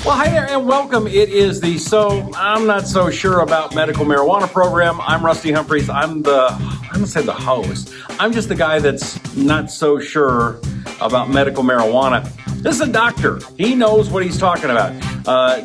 Well, hi there and welcome. It is the I'm not so sure about medical marijuana program. I'm Rusty Humphries. I'm going to say the host. I'm just the guy that's not so sure about medical marijuana. This is a doctor. He knows what he's talking about.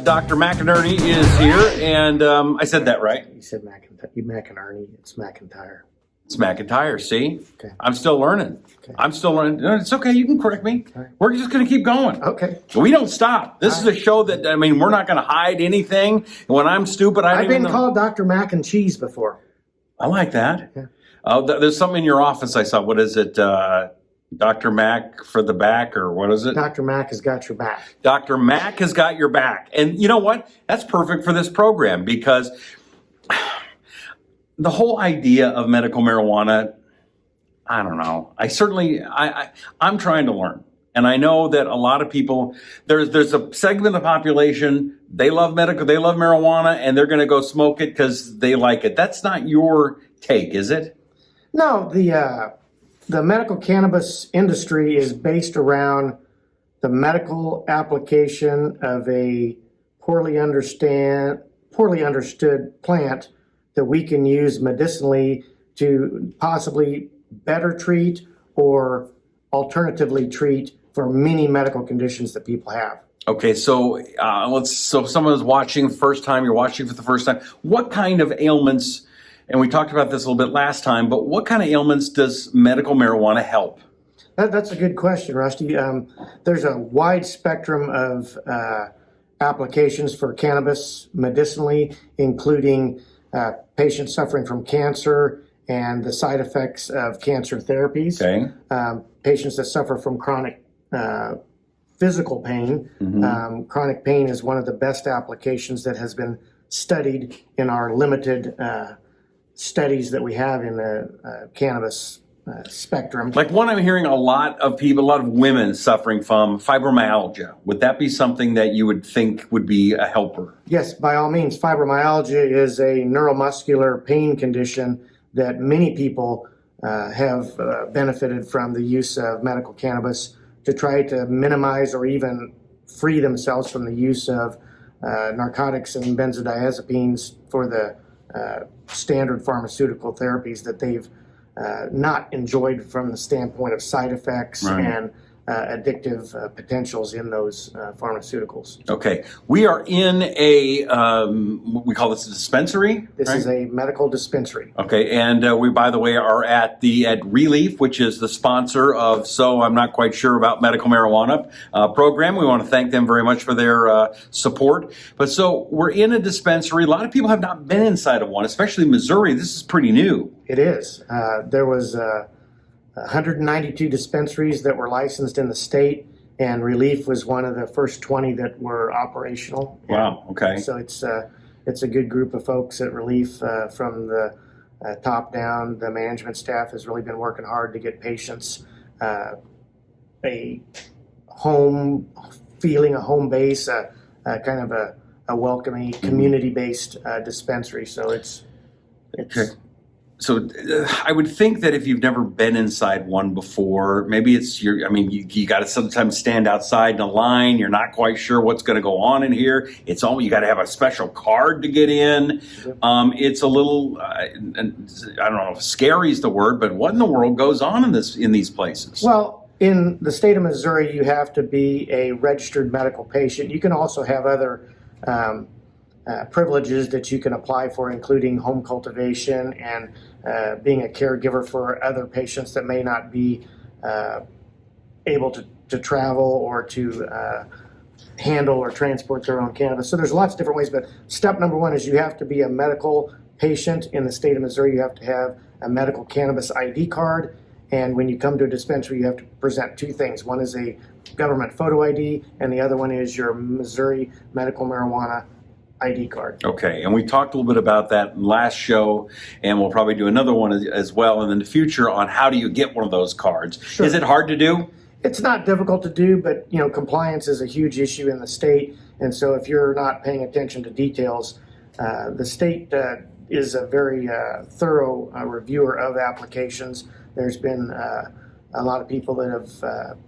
Dr. McEntire is here, and I said that right. You said McEntire. It's McEntire. It's McEntire, see? Okay. I'm still learning. Okay. I'm still learning. No, it's okay. You can correct me. Right. We're just going to keep going. Okay. We don't stop. This is a show that, we're not going to hide anything. When I'm stupid, I've been called Dr. Mac and Cheese before. I like that. Yeah. There's something in your office I saw. What is it? Dr. Mac for the back, or what is it? Dr. Mac has got your back. Dr. Mac has got your back. And you know what? That's perfect for this program because the whole idea of medical marijuana, I don't know. I'm trying to learn. And I know that a lot of people, there's a segment of the population, they love marijuana, and they're going to go smoke it because they like it. That's not your take, is it? No, the medical cannabis industry is based around the medical application of a poorly understood plant that we can use medicinally to possibly better treat or alternatively treat for many medical conditions that people have. Okay, so if someone's watching the first time, you're watching for the first time, what kind of ailments, and we talked about this a little bit last time, but what kind of ailments does medical marijuana help? That's a good question, Rusty. There's a wide spectrum of applications for cannabis medicinally, including patients suffering from cancer and the side effects of cancer therapies. Okay. Patients that suffer from chronic physical pain. Mm-hmm. Chronic pain is one of the best applications that has been studied in our limited studies that we have in the cannabis spectrum. Like one, I'm hearing a lot of women suffering from fibromyalgia. Would that be something that you would think would be a helper? Yes, by all means. Fibromyalgia is a neuromuscular pain condition that many people have benefited from the use of medical cannabis to try to minimize or even free themselves from the use of narcotics and benzodiazepines for the standard pharmaceutical therapies that they've not enjoyed from the standpoint of side effects and addictive potentials in those pharmaceuticals. Okay. We are in we call this a dispensary? This is a medical dispensary. Okay. And we, by the way, are at ReLeaf, which is the sponsor of I'm not quite sure about medical marijuana program. We want to thank them very much for their support. But so we're in a dispensary. A lot of people have not been inside of one, especially Missouri. This is pretty new. It is. There was 192 dispensaries that were licensed in the state, and ReLeaf was one of the first 20 that were operational. Wow. Okay. So it's a good group of folks at ReLeaf from the top down. The management staff has really been working hard to get patients a home feeling, a home base, kind of a welcoming, community-based dispensary. So it's okay. So I would think that if you've never been inside one before, maybe it's you got to sometimes stand outside in a line. You're not quite sure what's going to go on in here. You got to have a special card to get in. It's a little, I don't know if scary is the word, but what in the world goes on in these places? Well, in the state of Missouri, you have to be a registered medical patient. You can also have other privileges that you can apply for, including home cultivation and being a caregiver for other patients that may not be able to travel or to handle or transport their own cannabis. So there's lots of different ways, but step number one is you have to be a medical patient in the state of Missouri. You have to have a medical cannabis ID card, and when you come to a dispensary, you have to present two things. One is a government photo ID, and the other one is your Missouri medical marijuana ID card. Okay, and we talked a little bit about that last show, and we'll probably do another one as well in the future on how do you get one of those cards. Sure. Is it hard to do? It's not difficult to do, but compliance is a huge issue in the state, and so if you're not paying attention to details, the state is a very thorough reviewer of applications. There's been a lot of people that have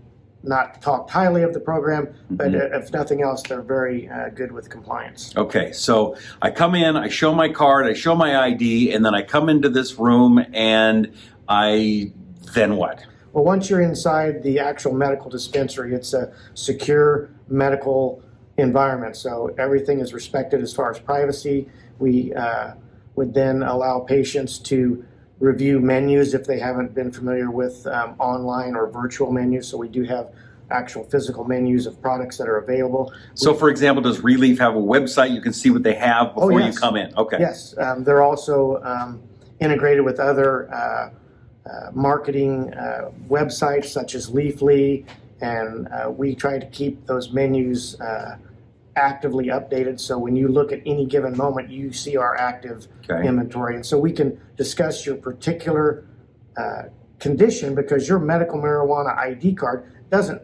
not talked highly of the program, but if nothing else, they're very good with compliance. Okay, so I come in, I show my card, I show my ID, and then I come into this room, and then what? Well, once you're inside the actual medical dispensary, it's a secure medical environment, so everything is respected as far as privacy. We would then allow patients to review menus if they haven't been familiar with online or virtual menus. So we do have actual physical menus of products that are available. So, for example, does ReLeaf have a website? You can see what they have before you come in. Okay. Yes, they're also integrated with other marketing websites such as Leafly, and we try to keep those menus actively updated, so when you look at any given moment, you see our active inventory. And so we can discuss your particular condition, because your medical marijuana ID card doesn't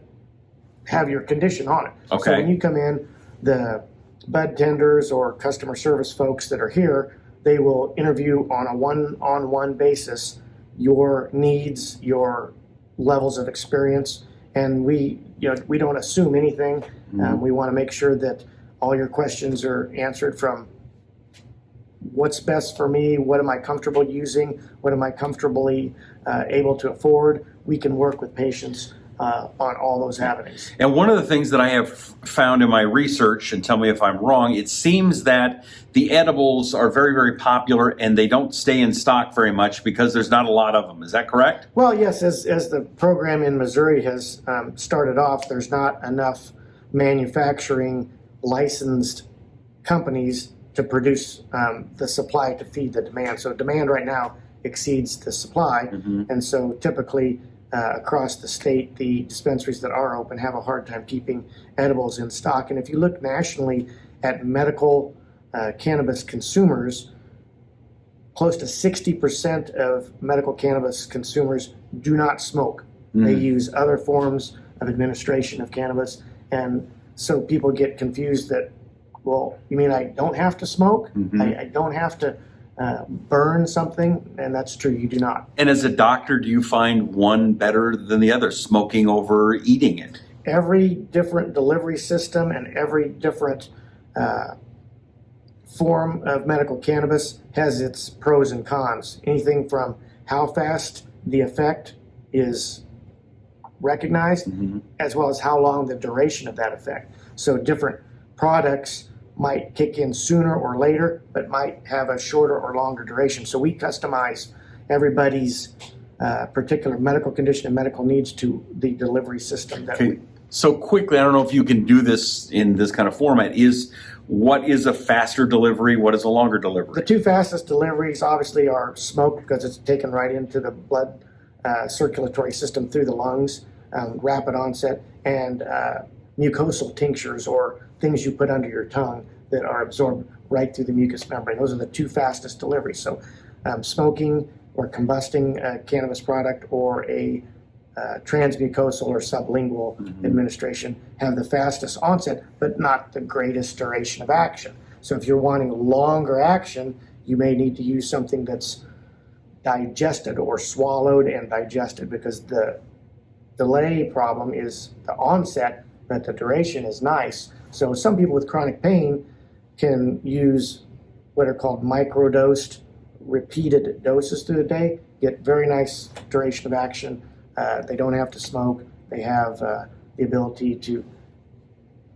have your condition on it. Okay. So when you come in, the bud tenders or customer service folks that are here, they will interview on a one-on-one basis your needs, your levels of experience, and we don't assume anything. We want to make sure that all your questions are answered from what's best for me, what am I comfortable using, what am I comfortably able to afford. We can work with patients on all those avenues. And one of the things that I have found in my research, and tell me if I'm wrong, it seems that the edibles are very, very popular and they don't stay in stock very much because there's not a lot of them. Is that correct? Well, yes, as the program in Missouri has started off, there's not enough manufacturing licensed companies to produce the supply to feed the demand. So demand right now exceeds the supply, and so typically across the state, the dispensaries that are open have a hard time keeping edibles in stock. And if you look nationally at medical cannabis consumers, close to 60% of medical cannabis consumers do not smoke. They use other forms of administration of cannabis, and so people get confused that, well, you mean I don't have to smoke? I don't have to burn something? And that's true, you do not. And as a doctor, do you find one better than the other, smoking over eating it? Every different delivery system and every different form of medical cannabis has its pros and cons. Anything from how fast the effect is recognized, as well as how long the duration of that effect. So different products might kick in sooner or later, but might have a shorter or longer duration. So we customize everybody's particular medical condition and medical needs to the delivery system. So quickly, I don't know if you can do this in this kind of format, what is a faster delivery? What is a longer delivery? The two fastest deliveries obviously are smoke, because it's taken right into the blood circulatory system through the lungs, rapid onset, and mucosal tinctures, or things you put under your tongue that are absorbed right through the mucous membrane. Those are the two fastest deliveries. So smoking or combusting a cannabis product, or a transmucosal or sublingual administration have the fastest onset, but not the greatest duration of action. So if you're wanting longer action, you may need to use something that's digested or swallowed and digested, because the delay problem is the onset, but the duration is nice. So some people with chronic pain can use what are called microdosed, repeated doses through the day, get very nice duration of action. They don't have to smoke. They have the ability to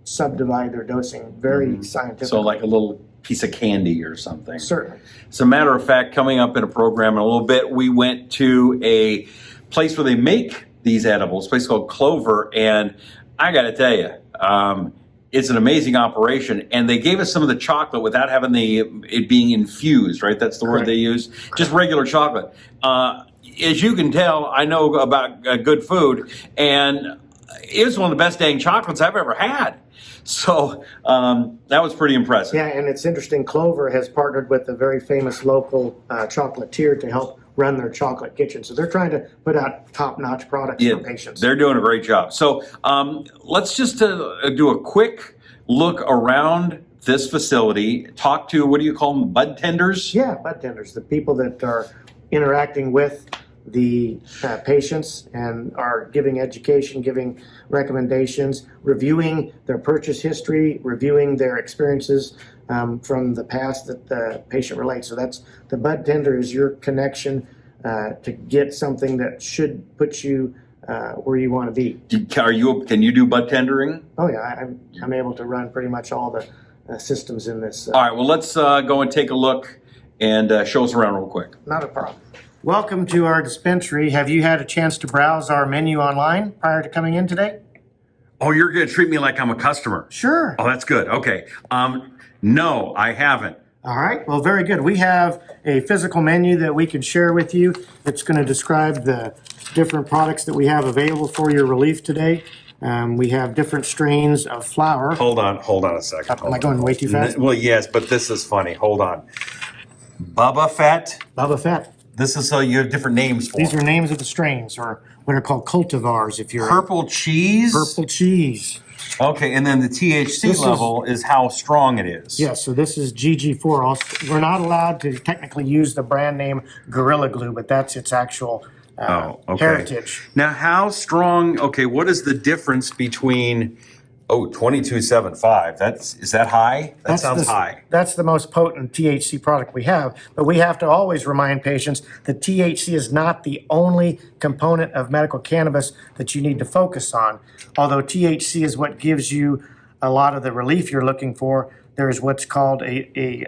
subdivide their dosing very scientifically. So like a little piece of candy or something. Certainly. As a matter of fact, coming up in a program in a little bit, we went to a place where they make these edibles, a place called Clover, and I got to tell you, it's an amazing operation, and they gave us some of the chocolate without having it being infused, right? That's the word they use. Just regular chocolate. As you can tell, I know about good food, and it was one of the best dang chocolates I've ever had. So that was pretty impressive. Yeah, and it's interesting. Clover has partnered with a very famous local chocolatier to help run their chocolate kitchen. So they're trying to put out top-notch products for patients. They're doing a great job. So let's just do a quick look around this facility. Talk to, what do you call them, bud tenders? Yeah, bud tenders, the people that are interacting with the patients and are giving education, giving recommendations, reviewing their purchase history, reviewing their experiences from the past that the patient relates. So that's the bud tender is your connection to get something that should put you where you want to be. Can you do bud tendering? Oh yeah, I'm able to run pretty much all the systems in this. All right, well, let's go and take a look and show us around real quick. Not a problem. Welcome to our dispensary. Have you had a chance to browse our menu online prior to coming in today? Oh, you're going to treat me like I'm a customer? Sure. Oh, that's good. Okay. No, I haven't. All right. Well, very good. We have a physical menu that we can share with you. It's going to describe the different products that we have available for your relief today. We have different strains of flower. Hold on a second. Am I going way too fast? Well, yes, but this is funny. Hold on. Bubba Fett. Bubba Fett. This is you have different names for. These are names of the strains, or what are called cultivars. If you're purple cheese. Purple cheese. Okay, and then the THC level is how strong it is. Yeah, so this is GG4. We're not allowed to technically use the brand name Gorilla Glue, but that's its actual heritage. Now, how strong? Okay, what is the difference between? 22.75. Is that high? That sounds high. That's the most potent THC product we have. But we have to always remind patients that THC is not the only component of medical cannabis that you need to focus on. Although THC is what gives you a lot of the relief you're looking for, there is what's called a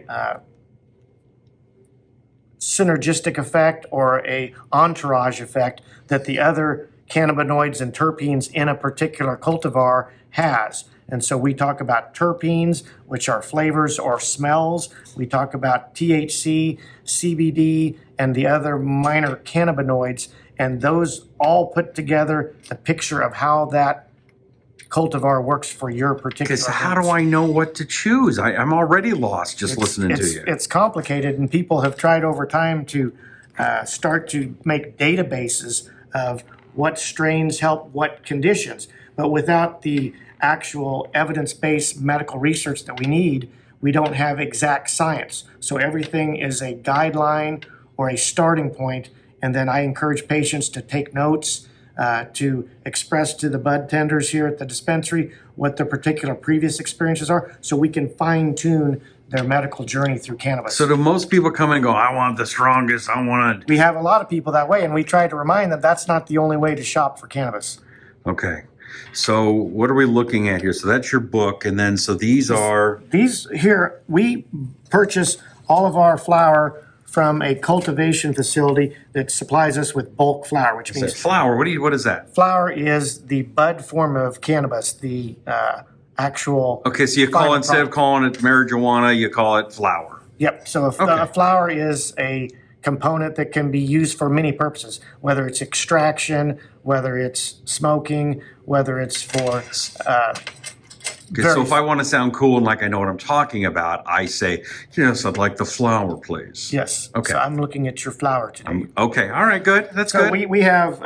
synergistic effect or a entourage effect that the other cannabinoids and terpenes in a particular cultivar has. And so we talk about terpenes, which are flavors or smells. We talk about THC, CBD, and the other minor cannabinoids. And those all put together a picture of how that cultivar works for your particular needs. How do I know what to choose? I'm already lost just listening to you. It's complicated, and people have tried over time to start to make databases of what strains help what conditions. But without the actual evidence-based medical research that we need, we don't have exact science. So everything is a guideline or a starting point, and then I encourage patients to take notes, to express to the bud tenders here at the dispensary what their particular previous experiences are, so we can fine-tune their medical journey through cannabis. So do most people come in and go, I want the strongest, I want We have a lot of people that way, and we try to remind them that's not the only way to shop for cannabis. Okay. So what are we looking at here? So that's your book, and then so these are... These here, we purchase all of our flower from a cultivation facility that supplies us with bulk flower, which means... Flower, what is that? Flower is the bud form of cannabis, the actual... Okay, so you call, instead of calling it marijuana, you call it flower. Yep, so a flower is a component that can be used for many purposes, whether it's extraction, whether it's smoking, whether it's for... Okay, so if I want to sound cool and like I know what I'm talking about, I say, yes, I'd like the flower, please. Yes. Okay. So I'm looking at your flower today. Okay. All right. Good. That's so good. We have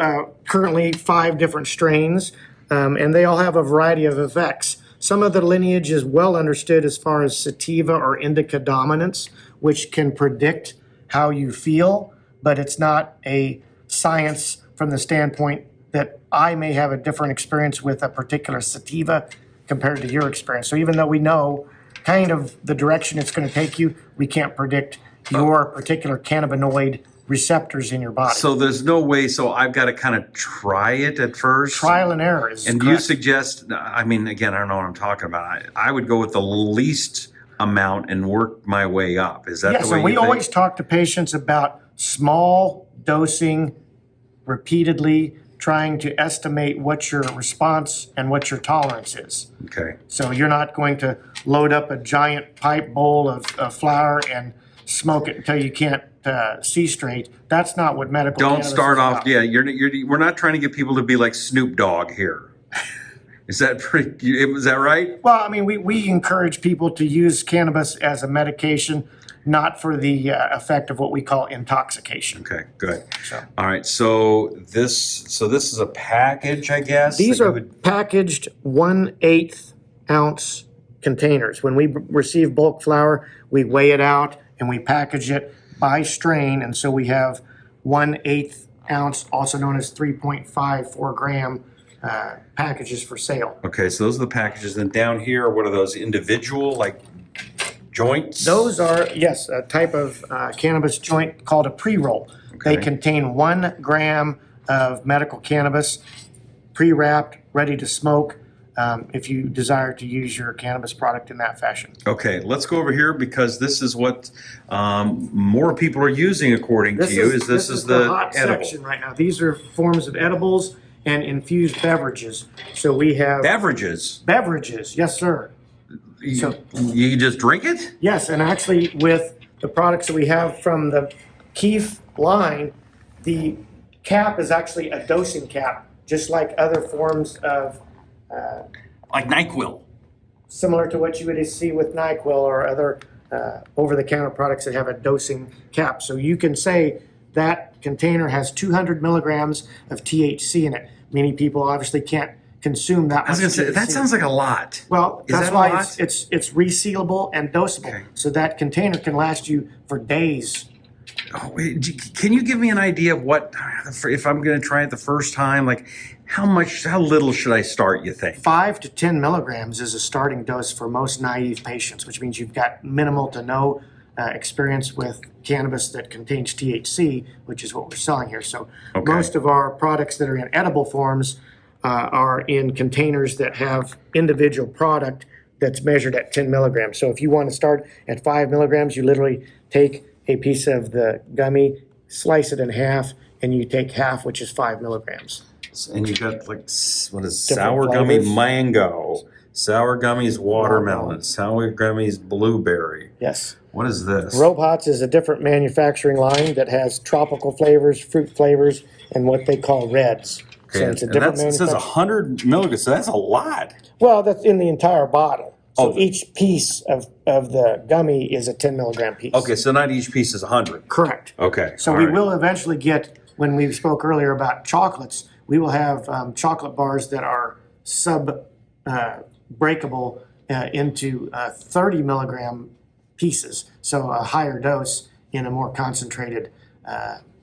currently 5 different strains, and they all have a variety of effects. Some of the lineage is well understood as far as sativa or indica dominance, which can predict how you feel, but it's not a science from the standpoint that I may have a different experience with a particular sativa compared to your experience. So even though we know kind of the direction it's going to take you, we can't predict your particular cannabinoid receptors in your body. So there's no way, so I've got to kind of try it at first? Trial and error is And correct. you suggest, I mean, again, I don't know what I'm talking about. I would go with the least amount and work my way up. Is that the way you think? Yes, and we always talk to patients about small dosing repeatedly, trying to estimate what your response and what your tolerance is. Okay. So you're not going to load up a giant pipe bowl of flour and smoke it until you can't see straight. That's not what medical cannabis is about. We're not trying to get people to be like Snoop Dogg here. Is that right? Well, I mean, we encourage people to use cannabis as a medication, not for the effect of what we call intoxication. Okay, good. So. All right, so this is a package, I guess? These are packaged 1/8 ounce containers. When we receive bulk flower, we weigh it out and we package it by strain, and so we have 1/8 ounce, also known as 3.54 gram packages for sale. Okay, so those are the packages. Then down here, what are those individual, like joints? Those are, yes, a type of cannabis joint called a pre-roll. Okay. They contain 1 gram of medical cannabis, pre-wrapped, ready to smoke, if you desire to use your cannabis product in that fashion. Okay, let's go over here because this is what more people are using, according to you. This is the hot edible section right now. These are forms of edibles and infused beverages. So we have beverages. Beverages, yes, sir. So You just drink it? yes, and actually with the products that we have from the Keef line, the cap is actually a dosing cap, just like other forms of Like NyQuil. similar to what you would see with NyQuil or other over-the-counter products that have a dosing cap. So you can say that container has 200 milligrams of THC in it. Many people obviously can't consume that much. I was going to say, THC. that sounds like a lot. Well, Is that's that a why lot? it's resealable and dosable. Okay. So that container can last you for days. Oh, wait, can you give me an idea of what, if I'm going to try it the first time, like how little should I start, you think? 5 to 10 milligrams is a starting dose for most naive patients, which means you've got minimal to no experience with cannabis that contains THC, which is what we're selling here. So Okay. most of our products that are in edible forms are in containers that have individual product that's measured at 10 milligrams. So if you want to start at 5 milligrams, you literally take a piece of the gummy, slice it in half, and you take half, which is 5 milligrams. And you got like, what is Different sour gummy flavors. mango, sour gummies watermelon, Watermelon. sour gummies blueberry. Yes. What is this? Robots is a different manufacturing line that has tropical flavors, fruit flavors, and what they call reds. So Okay, it's a and different it says manufacturing. 100 milligrams, so that's a lot. Well, that's in the entire bottle. So Oh. each piece of the gummy is a 10 milligram piece. Okay, so not each piece is 100. Correct. Okay. So all we right. will eventually get, when we spoke earlier about chocolates, we will have chocolate bars that are breakable into 30 milligram pieces. So a higher dose in a more concentrated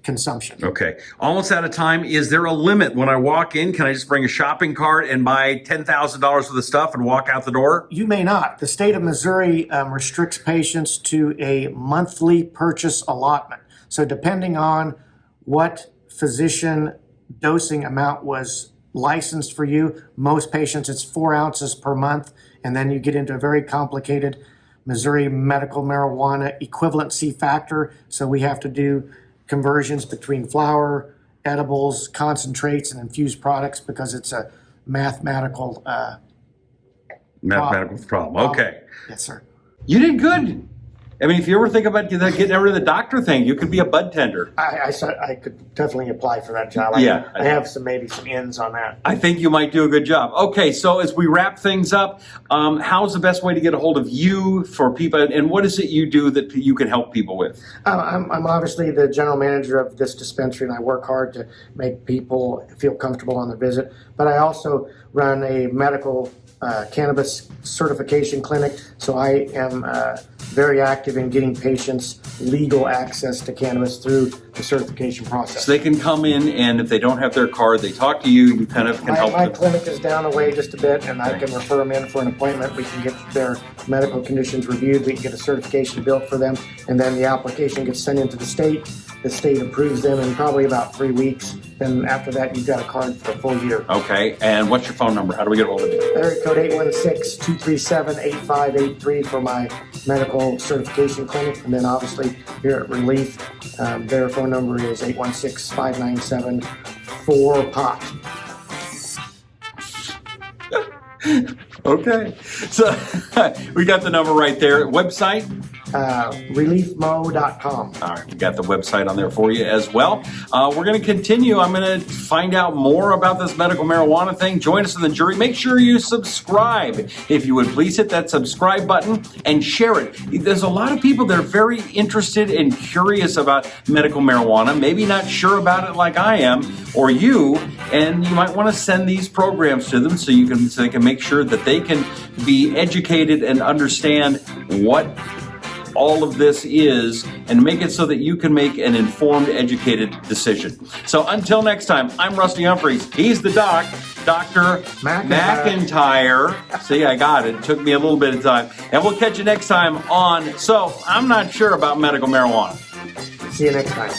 consumption. Okay, almost out of time. Is there a limit when I walk in? Can I just bring a shopping cart and buy $10,000 worth of stuff and walk out the door? You may not. The state of Missouri restricts patients to a monthly purchase allotment. So depending on what physician dosing amount was licensed for you, most patients it's 4 ounces per month, and then you get into a very complicated Missouri medical marijuana equivalency factor. So we have to do conversions between flower, edibles, concentrates, and infused products because it's a mathematical Mathematical problem. Okay. Yes, sir. You did good. I mean, if you ever think about getting rid of the doctor thing, you could be a bud tender. I could definitely apply for that job. Yeah. I have maybe some ends on that. I think you might do a good job. Okay, so as we wrap things up, how's the best way to get a hold of you for people, and what is it you do that you can help people with? I'm obviously the general manager of this dispensary, and I work hard to make people feel comfortable on their visit. But I also run a medical cannabis certification clinic, so I am very active in getting patients legal access to cannabis through the certification process. So they can come in, and if they don't have their card, they talk to you. You kind of can help My them. clinic is down the way just a bit, and I can refer them in for an appointment. We can get their medical conditions reviewed. We can get a certification built for them, and then the application gets sent into the state. The state approves them in probably about 3 weeks. Then after that, you've got a card for a full year. Okay, and what's your phone number? How do we get a hold of you? Area code 816-237-8583 for my medical certification clinic. And then obviously here at ReLeaf, their phone number is 816-597-4POT. Okay, so we got the number right there. Website? ReLeafMo.com. All right, we got the website on there for you as well. We're going to continue. I'm going to find out more about this medical marijuana thing. Join us in the jury. Make sure you subscribe. If you would please hit that subscribe button and share it. There's a lot of people that are very interested and curious about medical marijuana, maybe not sure about it like I am or you, and you might want to send these programs to them so they can make sure that they can be educated and understand what all of this is and make it so that you can make an informed, educated decision. So until next time, I'm Rusty Humphries. He's the doc, Dr. McEntire. See, I got it. It took me a little bit of time. And we'll catch you next time on So I'm Not Sure About Medical Marijuana. See you next time.